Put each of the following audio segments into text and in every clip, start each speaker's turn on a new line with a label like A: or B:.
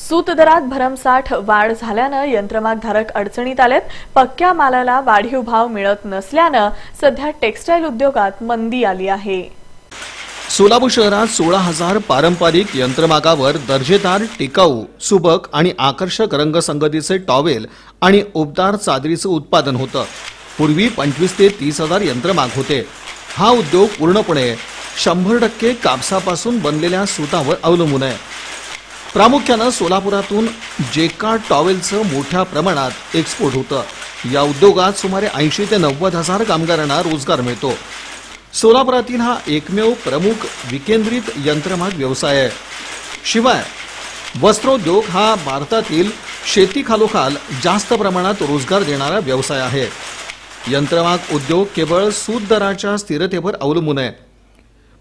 A: सूत दरात भरमसाठ वाढ झाल्यानं यंत्रमागधारक अडचणीत आलेत। पक्क्या मालाला वाढीव भाव मिळत नसल्यानं सध्या टेक्सटाईल उद्योगात मंदी आली आहे।
B: सोलापूर शहरात 16,000 पारंपरिक यंत्रमागावर दर्जेदार, टिकाऊ, सुबक आणि आकर्षक रंगसंगतीचे टॉवेल आणि उबदार चादरीचे उत्पादन होतं। पूर्वी 25 ते 30,000 यंत्रमाग होते। हा उद्योग पूर्णपणे 100% कापसापासून बनलेल्या सुतावर अवलंबून आहे। प्रामुख्याने सोलापुरातून जेका टॉवेलचं मोठ्या प्रमाणात एक्सपोर्ट होतं। या उद्योगात सुमारे 80 ते 90,000 कामगारांना रोजगार मिळतो। सोलापुरातील हा एकमेव प्रमुख विकेंद्रित यंत्रमाग व्यवसाय आहे। शिवाय वस्त्रोद्योग हा भारतातील शेतीखालोखाल जास्त प्रमाणात रोजगार देणारा व्यवसाय आहे। यंत्रमाग उद्योग केवळ सूत दराच्या स्थिरतेवर अवलंबून आहे।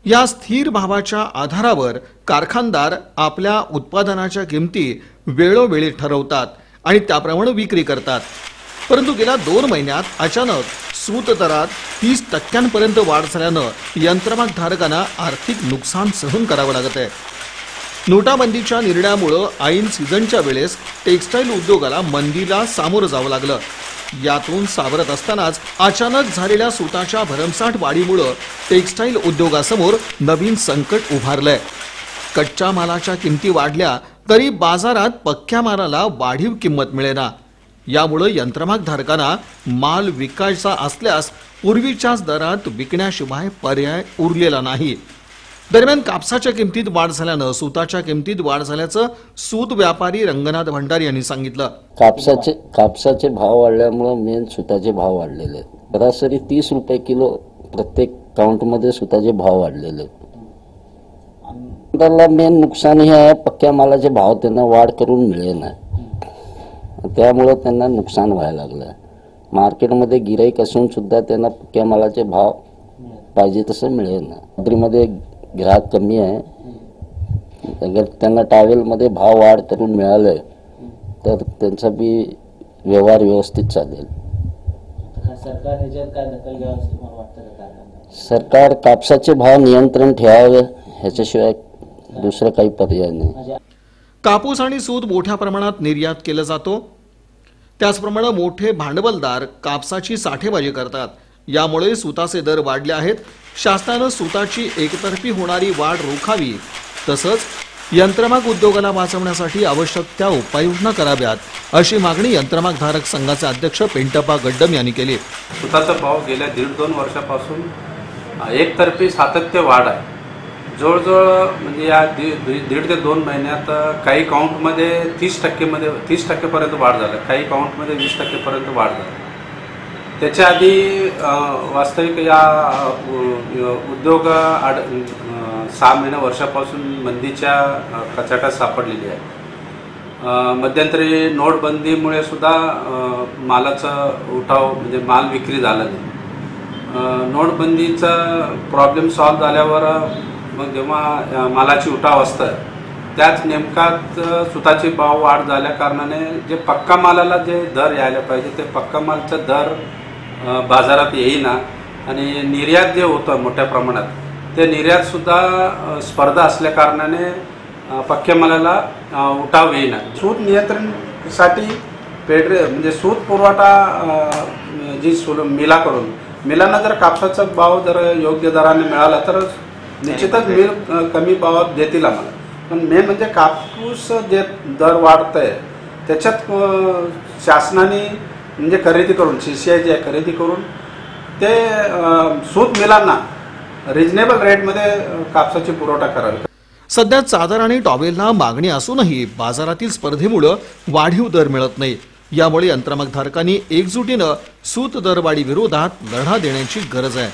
B: या स्थिर भावाच्या आधारावर कारखानदार आपल्या उत्पादनाच्या किमती वेळोवेळी ठरवतात आणि त्याप्रमाणे विक्री करतात। परंतु गेल्या 2 महिन्यात अचानक सूत दरात 30% वाढ झाल्यानं यंत्रमागधारकांना आर्थिक नुकसान सहन करावं लागत आहे। नोटाबंदीच्या निर्णयामुळे ऐन सीझनच्या वेळेस टेक्सटाईल उद्योगाला मंदीला सामोरं जावं लागलं। यातून सावरत असतानाच अचानक झालेल्या सूताच्या भरमसाठ वाढीमुळे टेक्सटाईल उद्योगासमोर नवीन संकट उभारलंय। कच्च्या मालाच्या किमती वाढल्या तरी बाजारात पक्क्या मालाला वाढीव किंमत मिळेना। यामुळे यंत्रमागधारकांना माल विकायचा असल्यास पूर्वीच्याच दरात विकण्याशिवाय पर्याय उरलेला नाही। दरम्यान कापसाच्या किमतीत वाढ झाल्यानं सूताच्या किमतीत वाढ झाल्याचं सूत व्यापारी रंगनाथ भंडारी यांनी सांगितलं।
C: कापसाचे भाव वाढल्यामुळे मेन सुताचे भाव वाढलेले आहेत। सरासरी 30 रुपये किलो प्रत्येक काउंटमध्ये सुताचे भाव वाढलेले आहेत। त्याला मेन नुकसान हे आहे, पक्क्या मालाचे भाव त्यांना वाढ करून मिळेना, त्यामुळे त्यांना नुकसान व्हायला लागलं। मार्केटमध्ये गिराईक असून सुद्धा त्यांना पक्क्या मालाचे भाव पाहिजे तसं मिळेना। खात्रीमध्ये ग्राहक कमी आहे। अगर त्यांना टॉवेलमध्ये भाव वाढ करून मिळाले तर त्यांचा बी व्यवहार व्यवस्थित चालेल। सरकार कापसाचे भाव नियंत्रण ठेवावे, ह्याच्याशिवाय दुसरं काही पर्याय नाही।
B: कापूस आणि सूत मोठ्या प्रमाणात निर्यात केला जातो। त्याचप्रमाणे मोठे भांडवलदार कापसाची साठेबाजी करतात। यामुळे सूताचे दर वाढले आहेत। शासनाने सूताची एकतर्फी होणारी वाढ रोखावी, तसंच यंत्रमाग उद्योगाला वाचवण्यासाठी आवश्यक त्या उपाययोजना कराव्यात, अशी मागणी यंत्रमागधारक संघाचे अध्यक्ष पेंटप्पा गड्डम यांनी केली।
D: सूताचा भाव गेल्या 1.5-2 वर्षापासून एकतर्फी सातत्य वाढ आहे। जवळजवळ म्हणजे या 1.5 ते 2 महिन्यात काही काउंटमध्ये 30% पर्यंत वाढ झाली, काही काउंटमध्ये 20% पर्यंत वाढ झाली। त्याच्या आधी वास्तविक या उद्योग 6 महिने वर्षापासून मंदीच्या कचाट्यात सापडलेली आहे। मध्यंतरी नोटबंदीमुळे सुद्धा मालाचा उठाव म्हणजे माल विक्री झाला नाही। नोटबंदीचा प्रॉब्लेम सॉल्व्ह झाल्यावर मग जेव्हा मालाची उठाव असतं त्याच नेमकाच सुताचे भाव वाढ झाल्या कारणाने जे पक्का मालाला जे दर यायला पाहिजे ते पक्का मालचा दर बाजारात येईना आणि निर्यात जे होतं मोठ्या प्रमाणात ते निर्यात सुद्धा स्पर्धा असल्या कारणाने पक्क्या मालाला उठाव येईना। सूत नियंत्रणासाठी म्हणजे सूत पुरवठा जी मिलांना जर कापसाचा भाव जर योग्य दराने मिळाला तर निश्चितच मिल कमी भावात देतील आम्हाला। पण मेन म्हणजे कापूस जे दर वाढतंय त्याच्यात शासनाने म्हणजे खरेदी करून CCI जे खरेदी करून ते सूत मिलांना रिजनेबल रेटमध्ये कापसाची पुरवठा करायला।
B: सध्या चादर आणि टॉवेलला मागणी असूनही बाजारातील स्पर्धेमुळे वाढीव दर मिळत नाही। यामुळे यंत्रमागधारकांनी एकजुटीनं सूत दरवाढी विरोधात लढा देण्याची गरज आहे।